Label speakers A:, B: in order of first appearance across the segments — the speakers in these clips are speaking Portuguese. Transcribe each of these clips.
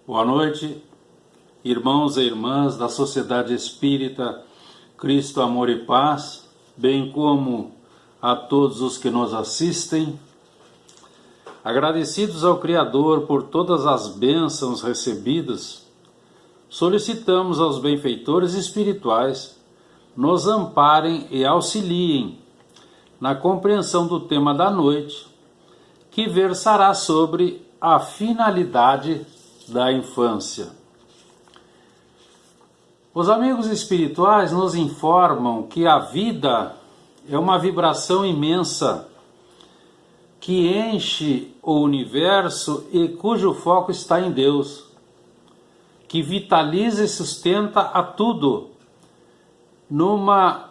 A: Boa noite, irmãos e irmãs da Sociedade Espírita Cristo, Amor e Paz, bem como a todos os que nos assistem. Agradecidos ao Criador por todas as bênçãos recebidas, solicitamos aos benfeitores espirituais nos amparem e auxiliem na compreensão do tema da noite, que versará sobre a finalidade da infância. Os amigos espirituais nos informam que a vida é uma vibração imensa que enche o universo e cujo foco está em Deus, que vitaliza e sustenta a tudo numa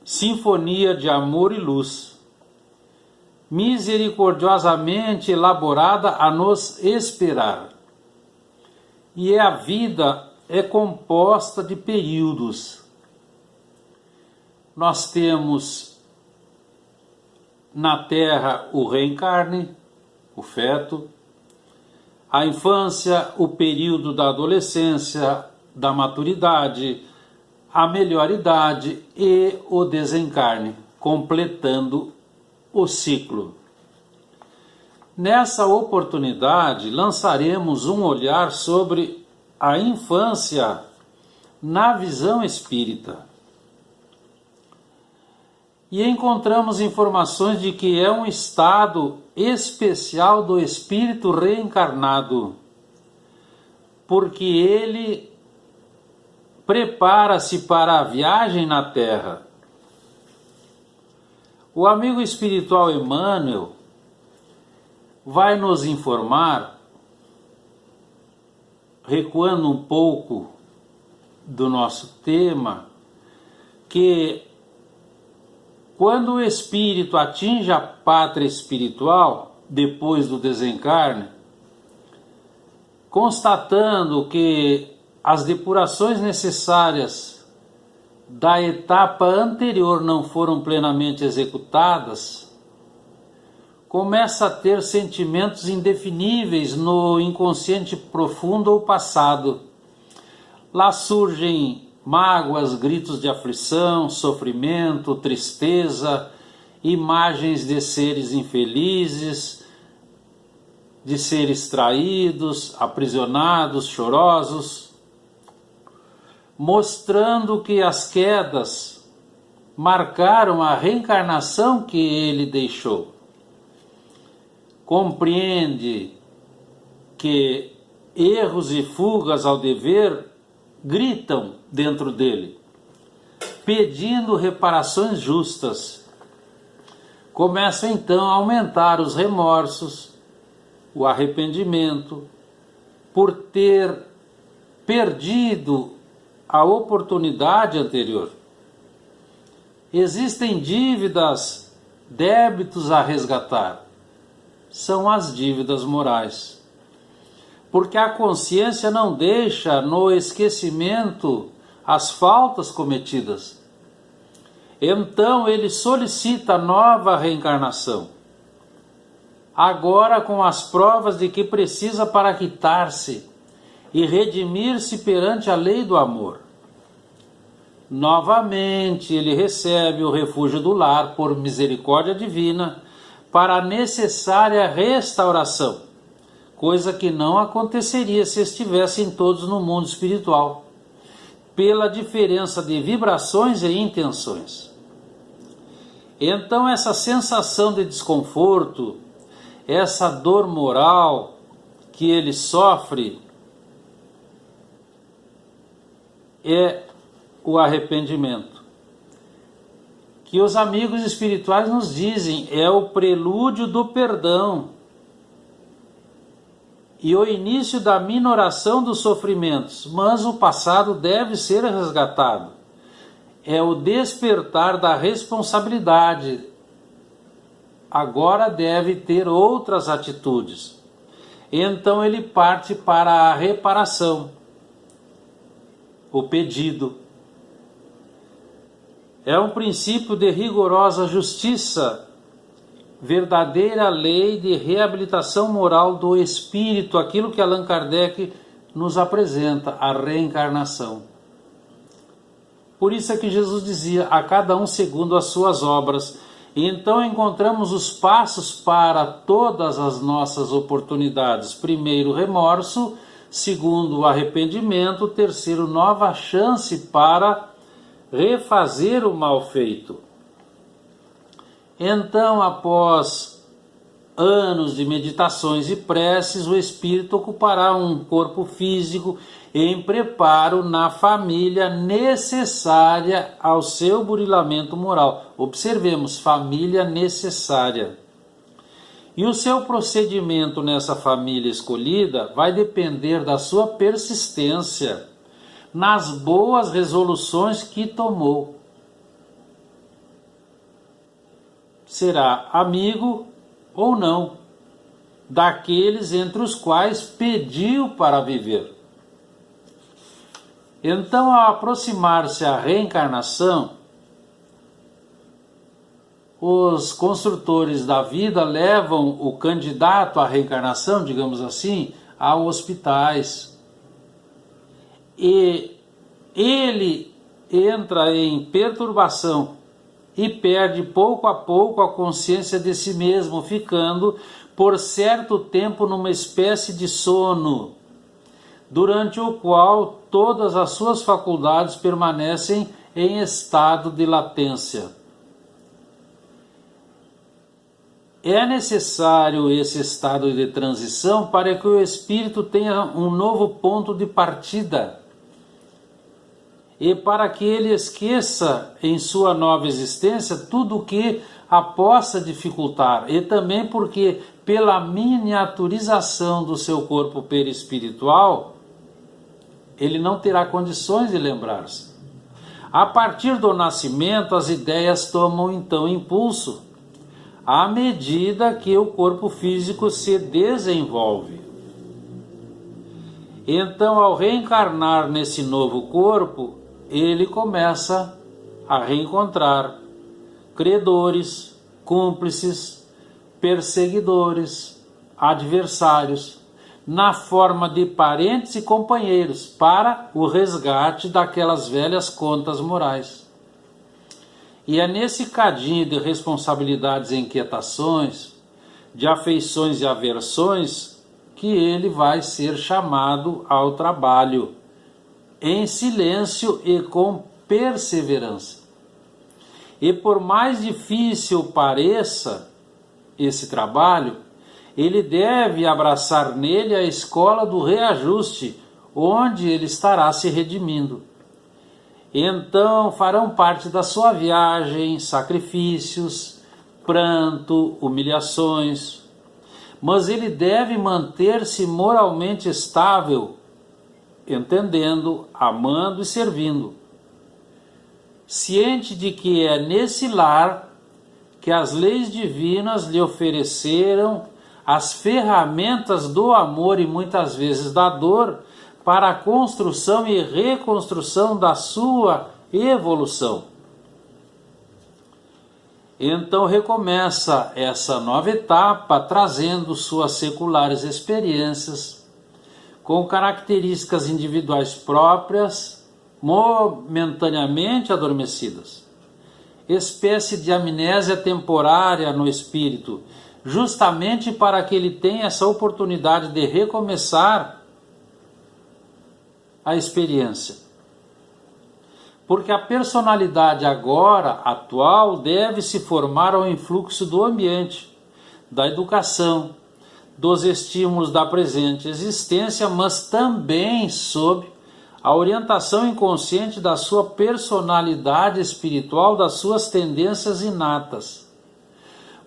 A: sinfonia de amor e luz, misericordiosamente elaborada a nos esperar. E a vida é composta de períodos. Nós temos na Terra o reencarne, o feto, a infância, o período da adolescência, da maturidade, a melhor idade e o desencarne, completando o ciclo. Nessa oportunidade, lançaremos um olhar sobre a infância na visão espírita. E encontramos informações de que é um estado especial do espírito reencarnado, porque ele prepara-se para a viagem na Terra. O amigo espiritual Emmanuel vai nos informar, recuando um pouco do nosso tema, que quando o espírito atinge a pátria espiritual, depois do desencarne, constatando que as depurações necessárias da etapa anterior não foram plenamente executadas, começa a ter sentimentos indefiníveis no inconsciente profundo ou passado. Lá surgem mágoas, gritos de aflição, sofrimento, tristeza, imagens de seres infelizes, de seres traídos, aprisionados, chorosos, mostrando que as quedas marcaram a reencarnação que ele deixou. Compreende que erros e fugas ao dever gritam dentro dele, pedindo reparações justas. Começa então a aumentar os remorsos, o arrependimento, por ter perdido a oportunidade anterior. Existem dívidas, débitos a resgatar. São as dívidas morais. Porque a consciência não deixa no esquecimento as faltas cometidas. Então ele solicita nova reencarnação. Agora com as provas de que precisa para quitar-se e redimir-se perante a lei do amor. Novamente ele recebe o refúgio do lar por misericórdia divina para a necessária restauração, coisa que não aconteceria se estivessem todos no mundo espiritual, pela diferença de vibrações e intenções. Então essa sensação de desconforto, essa dor moral que ele sofre, é o arrependimento, que os amigos espirituais nos dizem é o prelúdio do perdão e o início da minoração dos sofrimentos, mas o passado deve ser resgatado. É o despertar da responsabilidade. Agora deve ter outras atitudes. Então ele parte para a reparação, o pedido. É um princípio de rigorosa justiça, verdadeira lei de reabilitação moral do espírito, aquilo que Allan Kardec nos apresenta a reencarnação. Por isso é que Jesus dizia, a cada um segundo as suas obras. E então encontramos os passos para todas as nossas oportunidades. Primeiro, remorso. Segundo, arrependimento. Terceiro, nova chance para refazer o mal feito. Então, após anos de meditações e preces, o espírito ocupará um corpo físico em preparo na família necessária ao seu burilamento moral. Observemos, família necessária. E o seu procedimento nessa família escolhida vai depender da sua persistência nas boas resoluções que tomou. Será amigo ou não daqueles entre os quais pediu para viver. Então, ao aproximar-se a reencarnação, os construtores da vida levam o candidato à reencarnação, digamos assim, a hospitais. E ele entra em perturbação e perde pouco a pouco a consciência de si mesmo, ficando por certo tempo numa espécie de sono, durante o qual todas as suas faculdades permanecem em estado de latência. É necessário esse estado de transição para que o espírito tenha um novo ponto de partida e para que ele esqueça em sua nova existência tudo o que a possa dificultar, e também porque pela miniaturização do seu corpo perispiritual ele não terá condições de lembrar-se. A partir do nascimento, as ideias tomam então impulso à medida que o corpo físico se desenvolve. Então, ao reencarnar nesse novo corpo, ele começa a reencontrar credores, cúmplices, perseguidores, adversários, na forma de parentes e companheiros, para o resgate daquelas velhas contas morais. E é nesse cadinho de responsabilidades e inquietações, de afeições e aversões, que ele vai ser chamado ao trabalho, em silêncio e com perseverança. E por mais difícil pareça esse trabalho, ele deve abraçar nele a escola do reajuste, onde ele estará se redimindo. Então farão parte da sua viagem sacrifícios, pranto, humilhações, mas ele deve manter-se moralmente estável, entendendo, amando e servindo, ciente de que é nesse lar que as leis divinas lhe ofereceram as ferramentas do amor e muitas vezes da dor para a construção e reconstrução da sua evolução. Então recomeça essa nova etapa trazendo suas seculares experiências com características individuais próprias, momentaneamente adormecidas, espécie de amnésia temporária no espírito, justamente para que ele tenha essa oportunidade de recomeçar a experiência. Porque a personalidade agora, atual, deve se formar ao influxo do ambiente, da educação, dos estímulos da presente existência, mas também sob a orientação inconsciente da sua personalidade espiritual, das suas tendências inatas.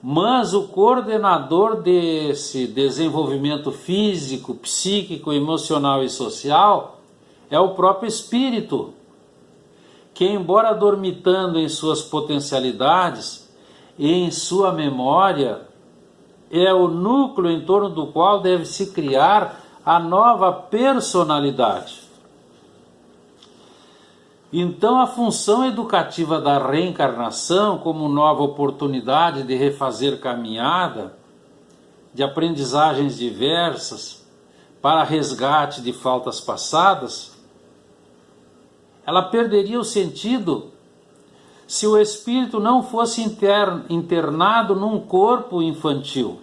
A: Mas o coordenador desse desenvolvimento físico, psíquico, emocional e social é o próprio espírito, que, embora dormitando em suas potencialidades e em sua memória, é o núcleo em torno do qual deve se criar a nova personalidade. Então, a função educativa da reencarnação, como nova oportunidade de refazer caminhada, de aprendizagens diversas, para resgate de faltas passadas, ela perderia o sentido se o espírito não fosse internado num corpo infantil.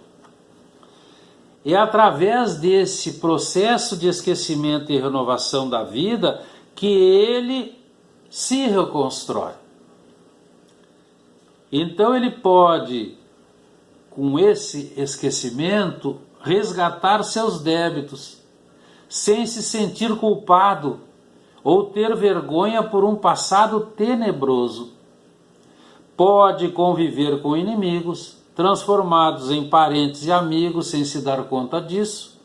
A: É através desse processo de esquecimento e renovação da vida que ele se reconstrói. Então ele pode, com esse esquecimento, resgatar seus débitos, sem se sentir culpado ou ter vergonha por um passado tenebroso. Pode conviver com inimigos, transformados em parentes e amigos sem se dar conta disso,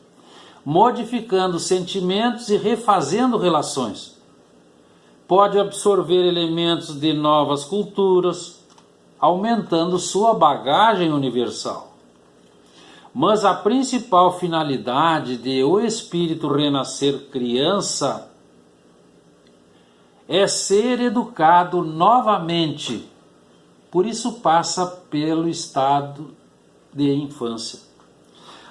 A: modificando sentimentos e refazendo relações. Pode absorver elementos de novas culturas, aumentando sua bagagem universal. Mas a principal finalidade de o espírito renascer criança é ser educado novamente. Por isso passa pelo estado de infância.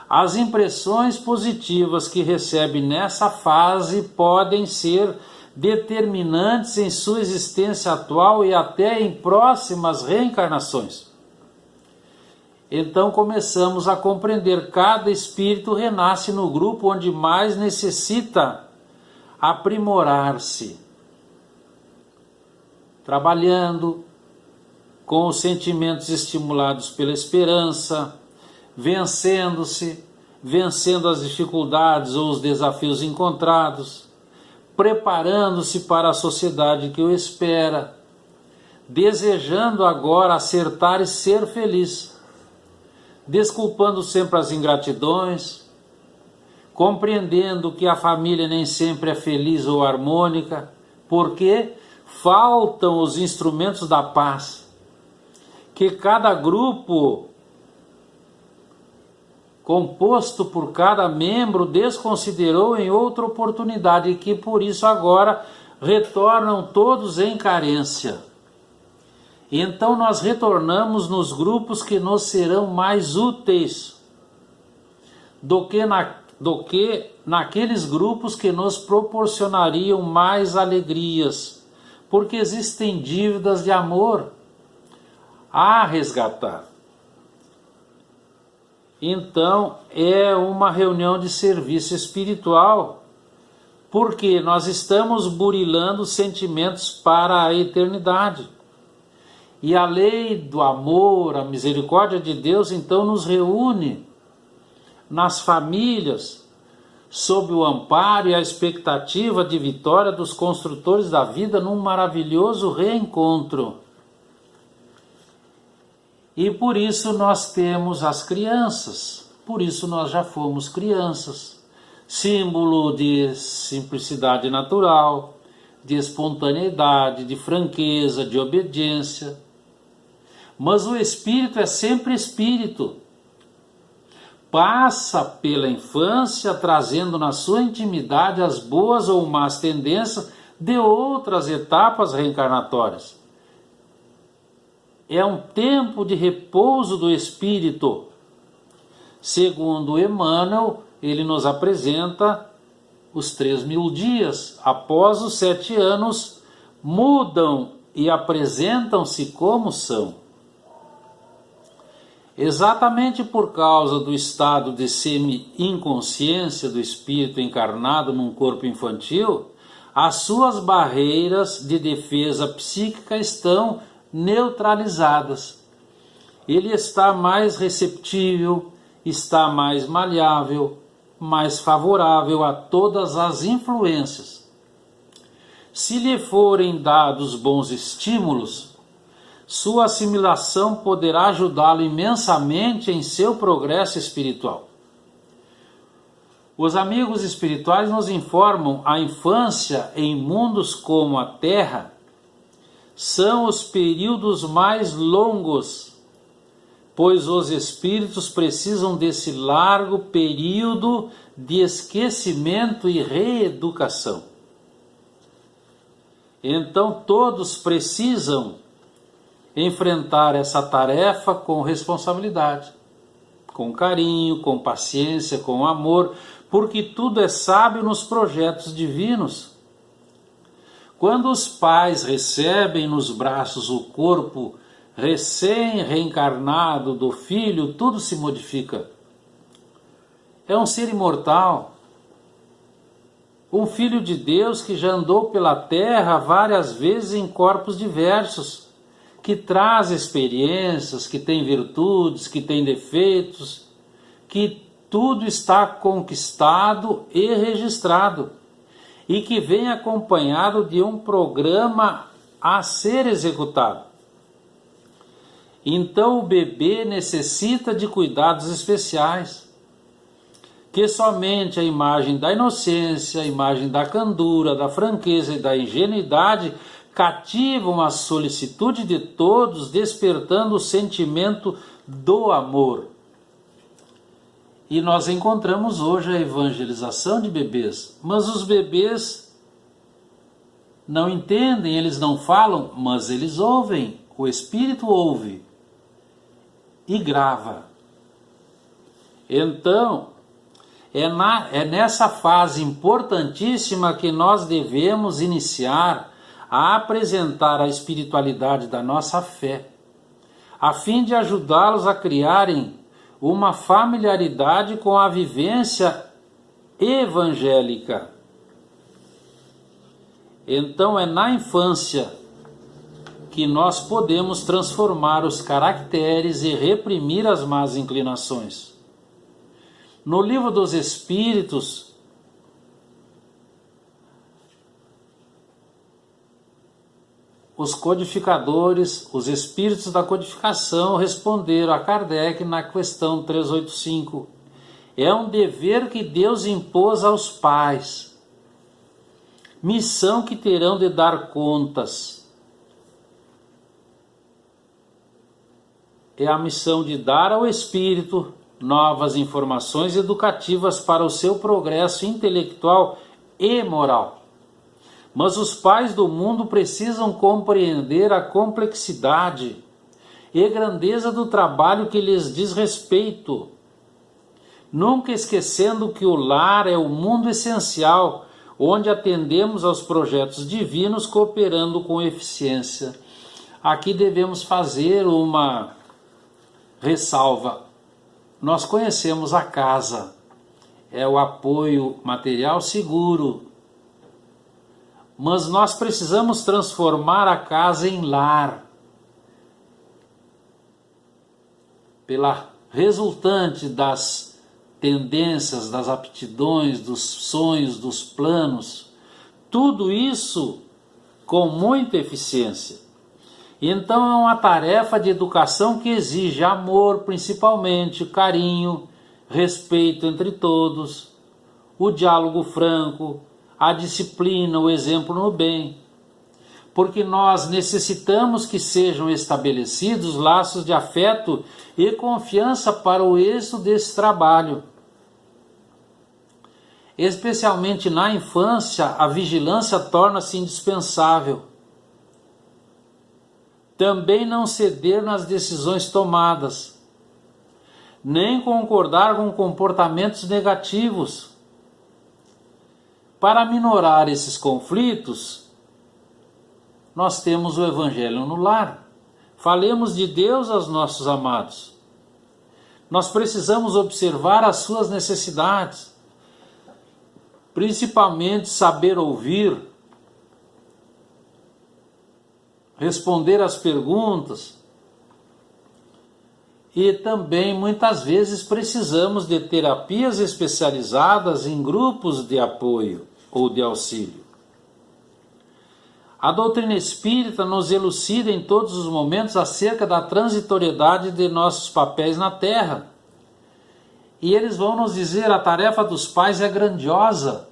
A: As impressões positivas que recebe nessa fase podem ser determinantes em sua existência atual e até em próximas reencarnações. Então começamos a compreender: cada espírito renasce no grupo onde mais necessita aprimorar-se, trabalhando com os sentimentos estimulados pela esperança, vencendo as dificuldades ou os desafios encontrados, preparando-se para a sociedade que o espera, desejando agora acertar e ser feliz, desculpando sempre as ingratidões, compreendendo que a família nem sempre é feliz ou harmônica, porque faltam os instrumentos da paz, que cada grupo composto por cada membro desconsiderou em outra oportunidade e que por isso agora retornam todos em carência. Então nós retornamos nos grupos que nos serão mais úteis do que naqueles grupos que nos proporcionariam mais alegrias, porque existem dívidas de amor a resgatar. Então é uma reunião de serviço espiritual, porque nós estamos burilando sentimentos para a eternidade. E a lei do amor, a misericórdia de Deus, então nos reúne nas famílias, sob o amparo e a expectativa de vitória dos construtores da vida num maravilhoso reencontro. E por isso nós temos as crianças, por isso nós já fomos crianças, símbolo de simplicidade natural, de espontaneidade, de franqueza, de obediência. Mas o espírito é sempre espírito. Passa pela infância trazendo na sua intimidade as boas ou más tendências de outras etapas reencarnatórias. É um tempo de repouso do espírito. Segundo Emmanuel, ele nos apresenta os 3.000 dias. Após os 7 anos, mudam e apresentam-se como são. Exatamente por causa do estado de semi-inconsciência do espírito encarnado num corpo infantil, as suas barreiras de defesa psíquica estão neutralizadas. Ele está mais receptível, está mais maleável, mais favorável a todas as influências. Se lhe forem dados bons estímulos, sua assimilação poderá ajudá-lo imensamente em seu progresso espiritual. Os amigos espirituais nos informam: a infância em mundos como a Terra são os períodos mais longos, pois os espíritos precisam desse largo período de esquecimento e reeducação. Então todos precisam enfrentar essa tarefa com responsabilidade, com carinho, com paciência, com amor, porque tudo é sábio nos projetos divinos. Quando os pais recebem nos braços o corpo recém-reencarnado do filho, tudo se modifica. É um ser imortal, um filho de Deus que já andou pela terra várias vezes em corpos diversos, que traz experiências, que tem virtudes, que tem defeitos, que tudo está conquistado e registrado, e que vem acompanhado de um programa a ser executado. Então o bebê necessita de cuidados especiais, que somente a imagem da inocência, a imagem da candura, da franqueza e da ingenuidade cativam a solicitude de todos, despertando o sentimento do amor. E nós encontramos hoje a evangelização de bebês, mas os bebês não entendem, eles não falam, mas eles ouvem, o Espírito ouve e grava. Então, é nessa fase importantíssima que nós devemos iniciar a apresentar a espiritualidade da nossa fé, a fim de ajudá-los a criarem uma familiaridade com a vivência evangélica. Então é na infância que nós podemos transformar os caracteres e reprimir as más inclinações. No Livro dos Espíritos, os codificadores, os espíritos da codificação responderam a Kardec na questão 385. É um dever que Deus impôs aos pais, missão que terão de dar contas. É a missão de dar ao espírito novas informações educativas para o seu progresso intelectual e moral. Mas os pais do mundo precisam compreender a complexidade e grandeza do trabalho que lhes diz respeito, nunca esquecendo que o lar é o mundo essencial, onde atendemos aos projetos divinos cooperando com eficiência. Aqui devemos fazer uma ressalva. Nós conhecemos a casa, é o apoio material seguro, mas nós precisamos transformar a casa em lar, pela resultante das tendências, das aptidões, dos sonhos, dos planos, tudo isso com muita eficiência. Então é uma tarefa de educação que exige amor, principalmente, carinho, respeito entre todos, o diálogo franco, a disciplina, o exemplo no bem, porque nós necessitamos que sejam estabelecidos laços de afeto e confiança para o êxito desse trabalho. Especialmente na infância, a vigilância torna-se indispensável. Também não ceder nas decisões tomadas, nem concordar com comportamentos negativos. Para minorar esses conflitos, nós temos o Evangelho no lar. Falemos de Deus aos nossos amados. Nós precisamos observar as suas necessidades, principalmente saber ouvir, responder às perguntas, e também muitas vezes precisamos de terapias especializadas em grupos de apoio ou de auxílio. A doutrina espírita nos elucida em todos os momentos acerca da transitoriedade de nossos papéis na Terra. E eles vão nos dizer: a tarefa dos pais é grandiosa,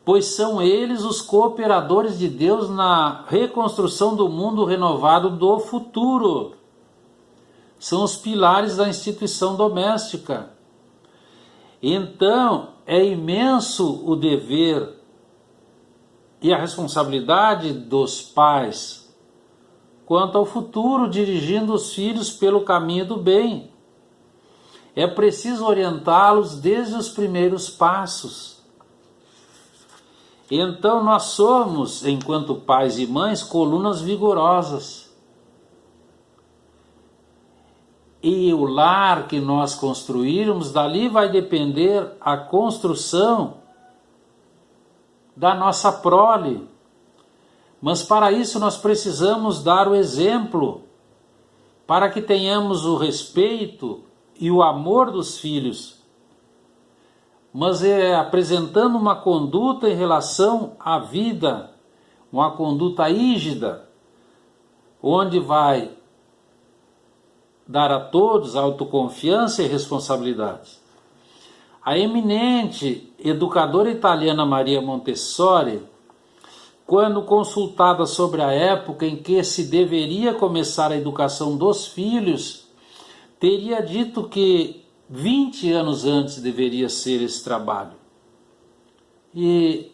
A: pois são eles os cooperadores de Deus na reconstrução do mundo renovado do futuro. São os pilares da instituição doméstica. Então, é imenso o dever e a responsabilidade dos pais quanto ao futuro, dirigindo os filhos pelo caminho do bem. É preciso orientá-los desde os primeiros passos. Então nós somos, enquanto pais e mães, colunas vigorosas. E o lar que nós construirmos, dali vai depender a construção da nossa prole. Mas para isso nós precisamos dar o exemplo, para que tenhamos o respeito e o amor dos filhos, mas é apresentando uma conduta em relação à vida, uma conduta rígida, onde vai dar a todos autoconfiança e responsabilidade. A eminente educadora italiana Maria Montessori, quando consultada sobre a época em que se deveria começar a educação dos filhos, teria dito que 20 anos antes deveria ser esse trabalho. E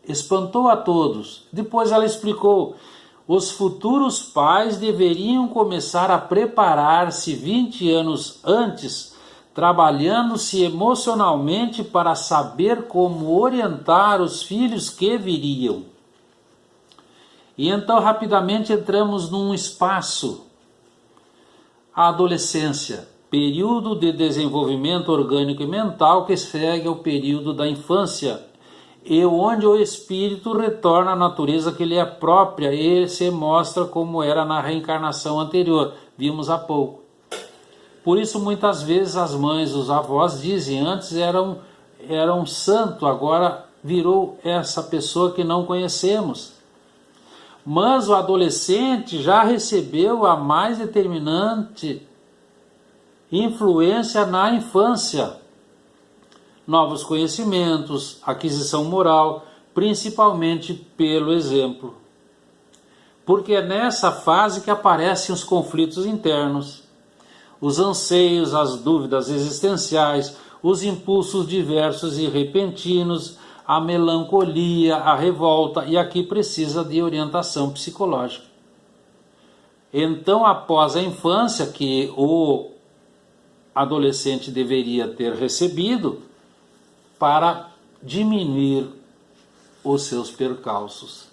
A: espantou a todos. Depois ela explicou: os futuros pais deveriam começar a preparar-se 20 anos antes, trabalhando-se emocionalmente para saber como orientar os filhos que viriam. E então rapidamente entramos num espaço, a adolescência, período de desenvolvimento orgânico e mental que segue ao período da infância, e onde o espírito retorna à natureza que lhe é própria e se mostra como era na reencarnação anterior, vimos há pouco. Por isso muitas vezes as mães, os avós dizem, antes era um santo, agora virou essa pessoa que não conhecemos. Mas o adolescente já recebeu a mais determinante influência na infância. Novos conhecimentos, aquisição moral, principalmente pelo exemplo. Porque é nessa fase que aparecem os conflitos internos, os anseios, as dúvidas existenciais, os impulsos diversos e repentinos, a melancolia, a revolta, e aqui precisa de orientação psicológica. Então, após a infância, que o adolescente deveria ter recebido, para diminuir os seus percalços.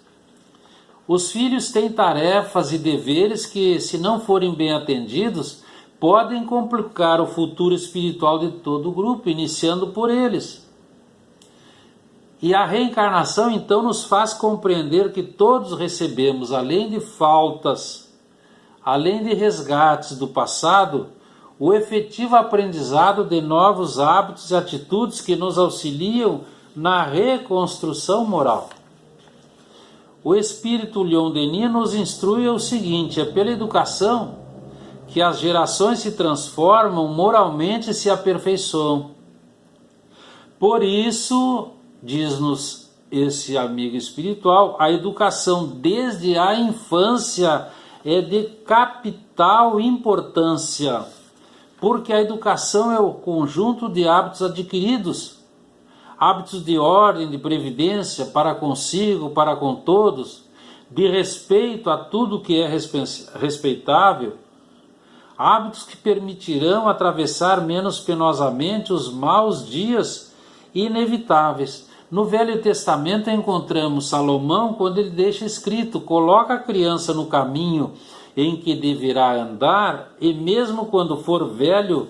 A: Os filhos têm tarefas e deveres que, se não forem bem atendidos, podem complicar o futuro espiritual de todo o grupo, iniciando por eles. E a reencarnação, então, nos faz compreender que todos recebemos, além de faltas, além de resgates do passado, o efetivo aprendizado de novos hábitos e atitudes que nos auxiliam na reconstrução moral. O espírito Leon Denis nos instrui o seguinte: é pela educação que as gerações se transformam, moralmente e se aperfeiçoam. Por isso, diz-nos esse amigo espiritual, a educação desde a infância é de capital importância, porque a educação é o conjunto de hábitos adquiridos, hábitos de ordem, de previdência, para consigo, para com todos, de respeito a tudo que é respeitável, hábitos que permitirão atravessar menos penosamente os maus dias inevitáveis. No Velho Testamento encontramos Salomão quando ele deixa escrito: coloca a criança no caminho em que deverá andar, e mesmo quando for velho,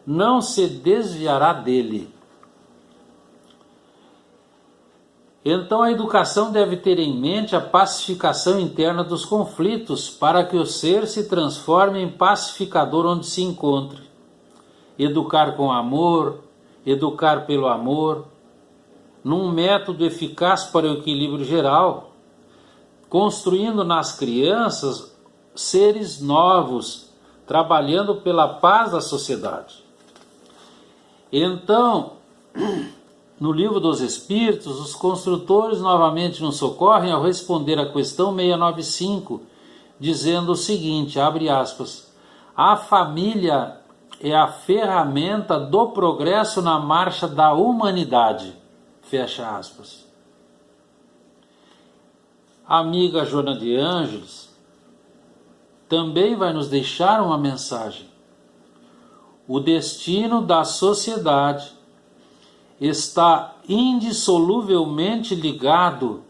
A: não se desviará dele. Então a educação deve ter em mente a pacificação interna dos conflitos, para que o ser se transforme em pacificador onde se encontre. Educar com amor, educar pelo amor, num método eficaz para o equilíbrio geral, construindo nas crianças seres novos, trabalhando pela paz da sociedade. Então, no Livro dos Espíritos, os construtores novamente nos socorrem ao responder à questão 695, dizendo o seguinte, abre aspas: a família é a ferramenta do progresso na marcha da humanidade, fecha aspas. A amiga Joana de Ângeles também vai nos deixar uma mensagem. o destino da sociedade está indissoluvelmente ligado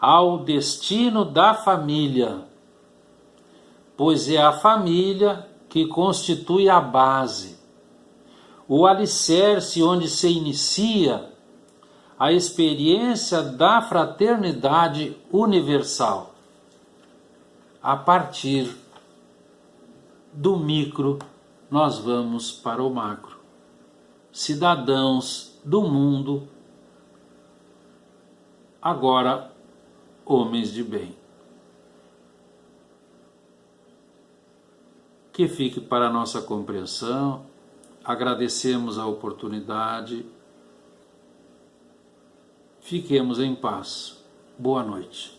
A: ao destino da família, pois é a família que constitui a base, o alicerce onde se inicia a experiência da fraternidade universal. A partir do micro, nós vamos para o macro. Cidadãos do mundo, agora homens de bem. Que fique para a nossa compreensão. Agradecemos a oportunidade. Fiquemos em paz. Boa noite.